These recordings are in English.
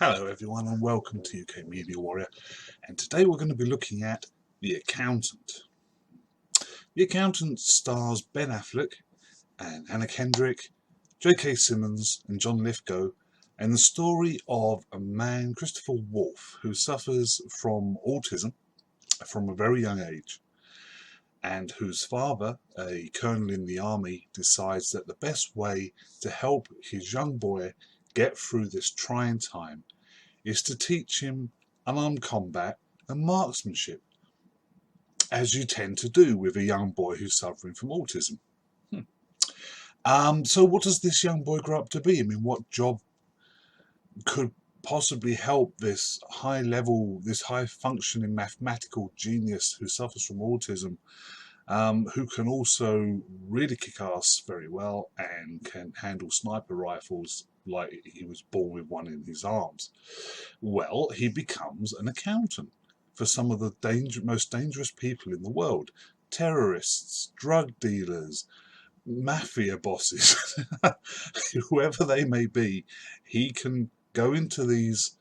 Hello everyone and welcome to UK Media Warrior, and today we're going to be looking at The Accountant. The Accountant stars Ben Affleck and Anna Kendrick, J.K. Simmons and John Lithgow, and the story of a man, Christopher Wolfe, who suffers from autism from a very young age, and whose father, a colonel in the army, decides that the best way to help his young boy get through this trying time is to teach him unarmed combat and marksmanship, as you tend to do with a young boy who's suffering from autism. So what does this young boy grow up to be? I mean, what job could possibly help this high functioning mathematical genius who suffers from autism, who can also really kick ass very well and can handle sniper rifles like he was born with one in his arms? Well, he becomes an accountant for some of the most dangerous people in the world. Terrorists, drug dealers, mafia bosses, whoever they may be, he can go into these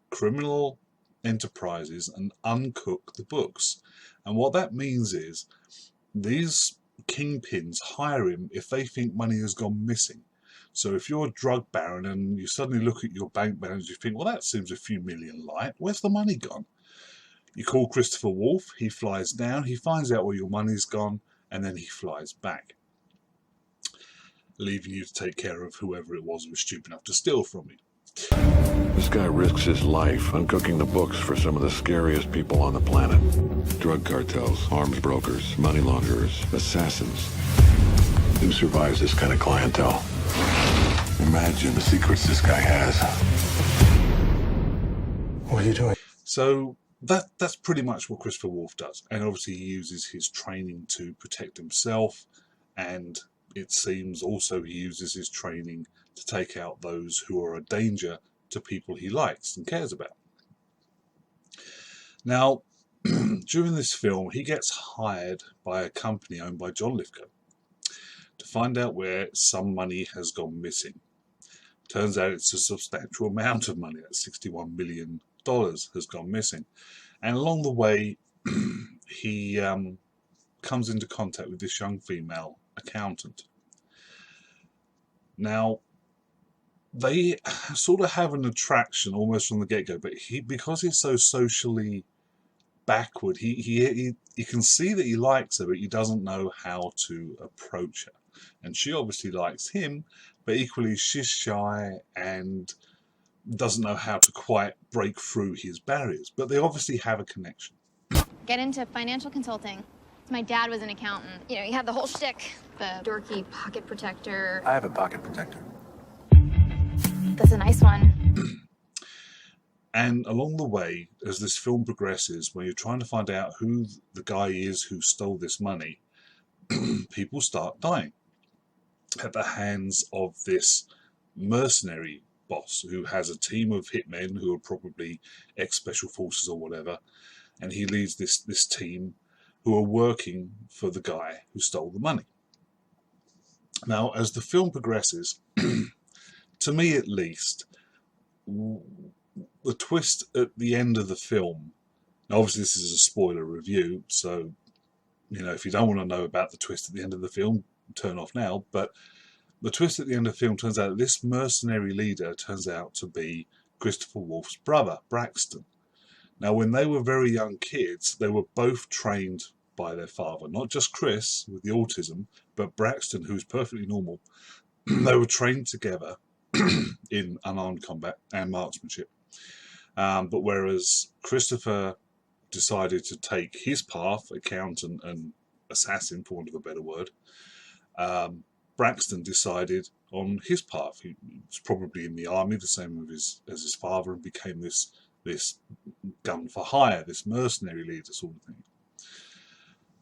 criminal enterprises and uncook the books. And what that means is these kingpins hire him if they think money has gone missing. So if you're a drug baron and you suddenly look at your bank balance, you think, well, that seems a few million light. Where's the money gone? You call Christopher Wolfe, he flies down, he finds out where your money's gone, and then he flies back, leaving you to take care of whoever it was who was stupid enough to steal from you. This guy risks his life uncooking the books for some of the scariest people on the planet. Drug cartels, arms brokers, money launderers, assassins. Who survives this kind of clientele? Imagine the secrets this guy has. What are you doing? So that's pretty much what Christopher Wolfe does. And obviously he uses his training to protect himself, and it seems also he uses his training to take out those who are a danger to people he likes and cares about. Now, during this film, he gets hired by a company owned by John Lithgow to find out where some money has gone missing. Turns out it's a substantial amount of money, that's $61 million has gone missing. And along the way, he comes into contact with this young female accountant. Now, they sort of have an attraction almost from the get-go, but because he's so socially backward, he can see that he likes her, but he doesn't know how to approach her. And she obviously likes him, but equally she's shy and doesn't know how to quite break through his barriers. But they obviously have a connection. Get into financial consulting. My dad was an accountant. You know, he had the whole shtick. The dorky pocket protector. I have a pocket protector. That's a nice one. And along the way, as this film progresses, when you're trying to find out who the guy is who stole this money, people start dying at the hands of this mercenary boss who has a team of hitmen who are probably ex-special forces or whatever, and he leads this team who are working for the guy who stole the money. Now, as the film progresses, to me at least, the twist at the end of the film, now obviously this is a spoiler review, so you know, if you don't want to know about the twist at the end of the film, turn off now. But the twist at the end of the film turns out that this mercenary leader turns out to be Christopher Wolfe's brother, Braxton. Now, when they were very young kids, they were both trained by their father. Not just Chris with the autism, but Braxton, who's perfectly normal. They were trained together in unarmed combat and marksmanship. But whereas Christopher decided to take his path, accountant and assassin, for want of a better word, Braxton decided on his path. He was probably in the army, the same as his father, and became this gun for hire, this mercenary leader sort of thing.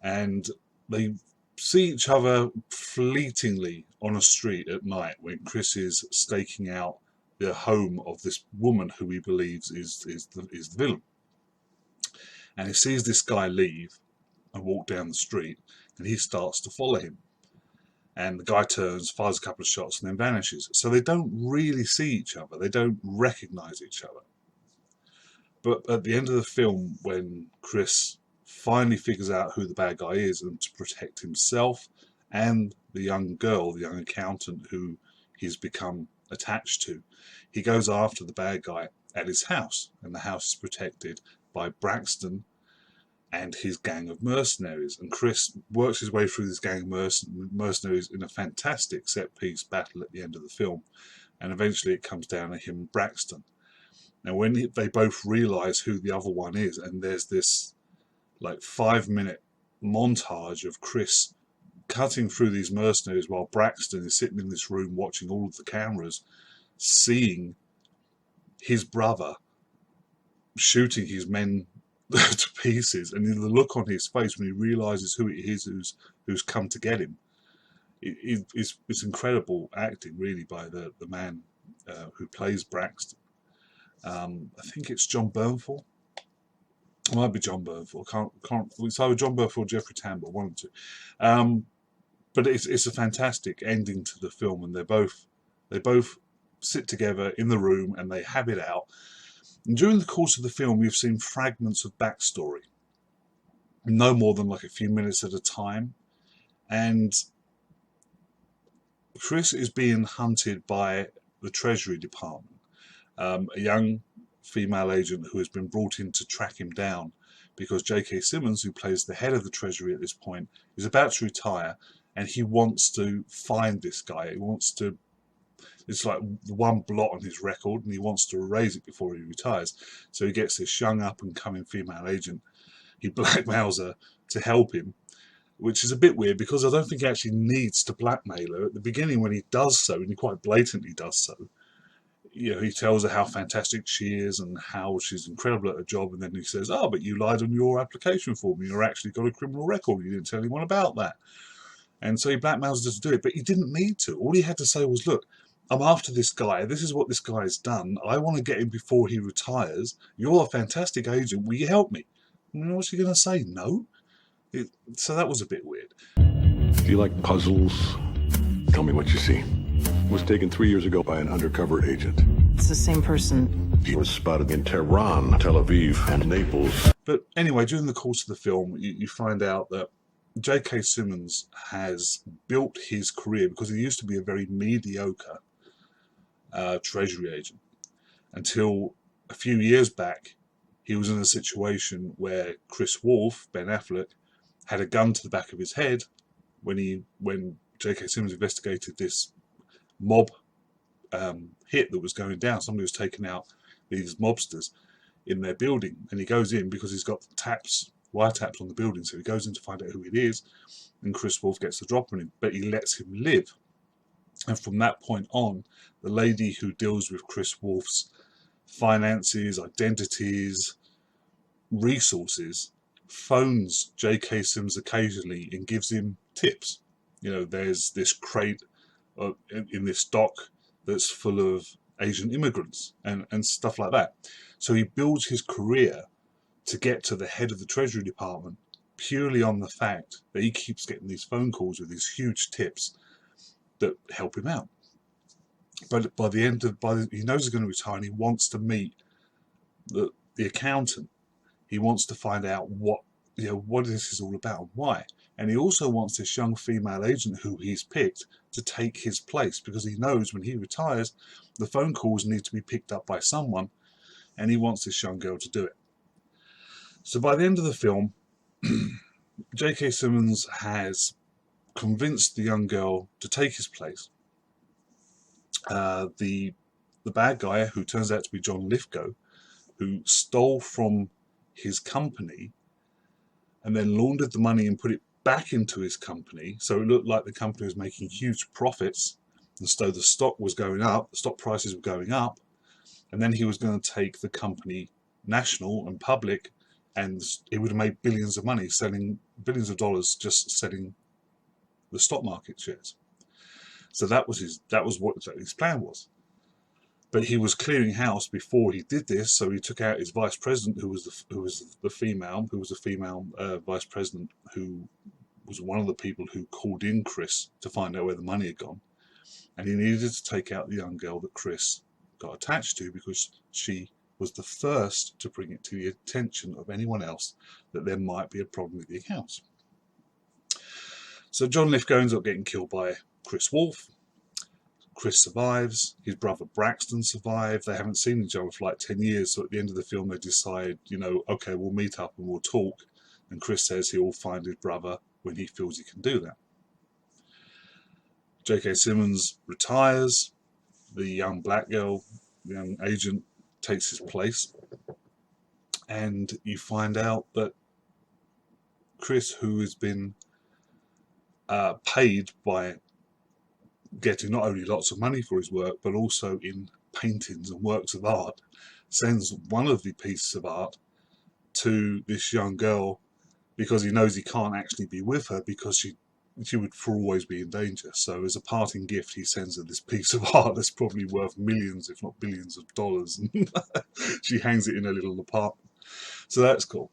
And they see each other fleetingly on a street at night when Chris is staking out the home of this woman who he believes is the villain. And he sees this guy leave and walk down the street, and he starts to follow him. and the guy turns, fires a couple of shots, and then vanishes. So they don't really see each other. They don't recognise each other. But at the end of the film, when Chris finally figures out who the bad guy is, and to protect himself and the young girl, the young accountant who he's become attached to, he goes after the bad guy at his house, and the house is protected by Braxton and his gang of mercenaries. And Chris works his way through this gang of mercenaries in a fantastic set-piece battle at the end of the film, and eventually it comes down to him and Braxton. Now when they both realise who the other one is, and there's this like 5-minute montage of Chris cutting through these mercenaries while Braxton is sitting in this room watching all of the cameras, seeing his brother shooting his men to pieces, and the look on his face when he realises who it is who's come to get him. It's incredible acting, really, by the man who plays Braxton. I think it's John Bernthal. It might be John Bernthal. Can't. It's either John Bernthal or Jeffrey Tambor, one of the two. But it's a fantastic ending to the film, and they both sit together in the room and they have it out. And during the course of the film, you've seen fragments of backstory, no more than like a few minutes at a time. And Chris is being hunted by the Treasury Department, a young female agent who has been brought in to track him down, because J.K. Simmons, who plays the head of the Treasury at this point, is about to retire, and he wants to find this guy. He wants to, it's like the one blot on his record, and he wants to erase it before he retires. So he gets this young up-and-coming female agent. He blackmails her to help him, which is a bit weird, because I don't think he actually needs to blackmail her. At the beginning, when he does so, and he quite blatantly does so, you know, he tells her how fantastic she is and how she's incredible at her job, and then he says, "Oh, but you lied on your application form. You've actually got a criminal record. You didn't tell anyone about that." And so he blackmails her to do it, but he didn't need to. All he had to say was, "Look, I'm after this guy. This is what this guy has done. I want to get him before he retires. You're a fantastic agent. Will you help me?" And what's he going to say? No? So that was a bit weird. Do you like puzzles? Tell me what you see. Was taken 3 years ago by an undercover agent. It's the same person. He was spotted in Tehran, Tel Aviv, and Naples. But anyway, during the course of the film, you find out that J.K. Simmons has built his career, because he used to be a very mediocre Treasury agent, until a few years back he was in a situation where Chris Wolf, Ben Affleck, had a gun to the back of his head when J.K. Simmons investigated this mob hit that was going down. Somebody was taking out these mobsters in their building, and he goes in because he's got wiretaps on the building, so he goes in to find out who it is, and Chris Wolf gets the drop on him, but he lets him live. And from that point on, the lady who deals with Chris Wolf's finances, identities, resources, phones J.K. Simmons occasionally and gives him tips. You know, there's this crate in this dock that's full of Asian immigrants and stuff like that. So he builds his career to get to the head of the Treasury Department purely on the fact that he keeps getting these phone calls with these huge tips that help him out. But by the end of, he knows he's going to retire, and he wants to meet the accountant. He wants to find out what this is all about and why. And he also wants this young female agent who he's picked to take his place, because he knows when he retires, the phone calls need to be picked up by someone, and he wants this young girl to do it. So by the end of the film, J.K. Simmons has convinced the young girl to take his place. The bad guy, who turns out to be John Lithgow, who stole from his company and then laundered the money and put it back into his company, so it looked like the company was making huge profits, and so the stock was going up, the stock prices were going up, and then he was going to take the company national and public, and it would have made billions of money, selling billions of dollars just selling the stock market shares. So that was what his plan was. But he was clearing house before he did this, so he took out his vice president, who was the female vice president, who was one of the people who called in Chris to find out where the money had gone, and he needed to take out the young girl that Chris got attached to because she was the first to bring it to the attention of anyone else that there might be a problem with the accounts. So John Lithgow ends up getting killed by Chris Wolfe. Chris survives. His brother Braxton survived. They haven't seen each other for like 10 years, so at the end of the film they decide, you know, okay, we'll meet up and we'll talk. And Chris says he will find his brother when he feels he can do that. J.K. Simmons retires. The young black girl, the young agent, takes his place. And you find out that Chris, who has been paid by getting not only lots of money for his work, but also in paintings and works of art, sends one of the pieces of art to this young girl because he knows he can't actually be with her because she would for always be in danger. So as a parting gift, he sends her this piece of art that's probably worth millions, if not billions of dollars. And she hangs it in her little apartment. So that's cool.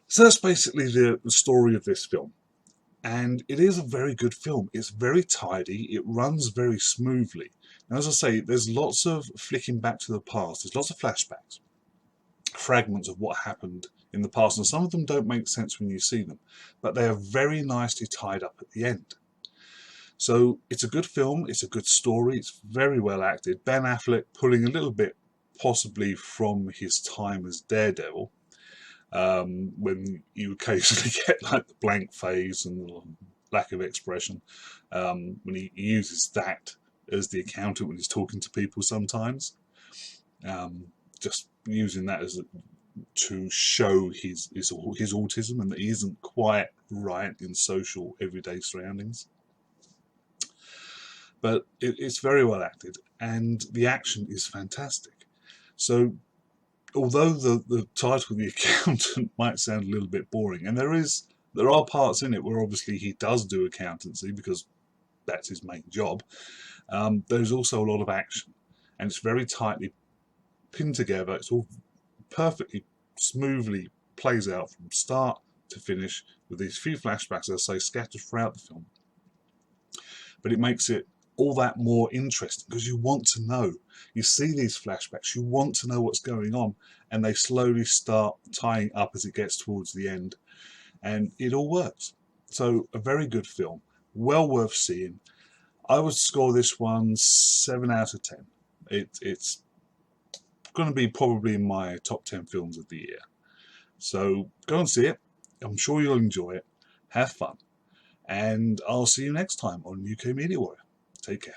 So that's basically the story of this film. And it is a very good film. It's very tidy. It runs very smoothly. Now, as I say, there's lots of flicking back to the past. There's lots of flashbacks, fragments of what happened in the past. And some of them don't make sense when you see them. But they are very nicely tied up at the end. So it's a good film. It's a good story. It's very well acted. Ben Affleck pulling a little bit possibly from his time as Daredevil. When you occasionally get like the blank face and the lack of expression, when he uses that as the accountant when he's talking to people sometimes, just using that as to show his autism and that he isn't quite right in social everyday surroundings. But it's very well acted and the action is fantastic. So although the title, The Accountant, might sound a little bit boring, and there are parts in it where obviously he does do accountancy because that's his main job, there's also a lot of action, and it's very tightly pinned together. It's all perfectly smoothly plays out from start to finish with these few flashbacks, as I say, scattered throughout the film. But it makes it all that more interesting because you want to know. You see these flashbacks, you want to know what's going on, and they slowly start tying up as it gets towards the end, and it all works. So a very good film, well worth seeing. I would score this one 7 out of 10. It's going to be probably in my top 10 films of the year. So go and see it. I'm sure you'll enjoy it. Have fun. And I'll see you next time on UK Media Warrior. Take care.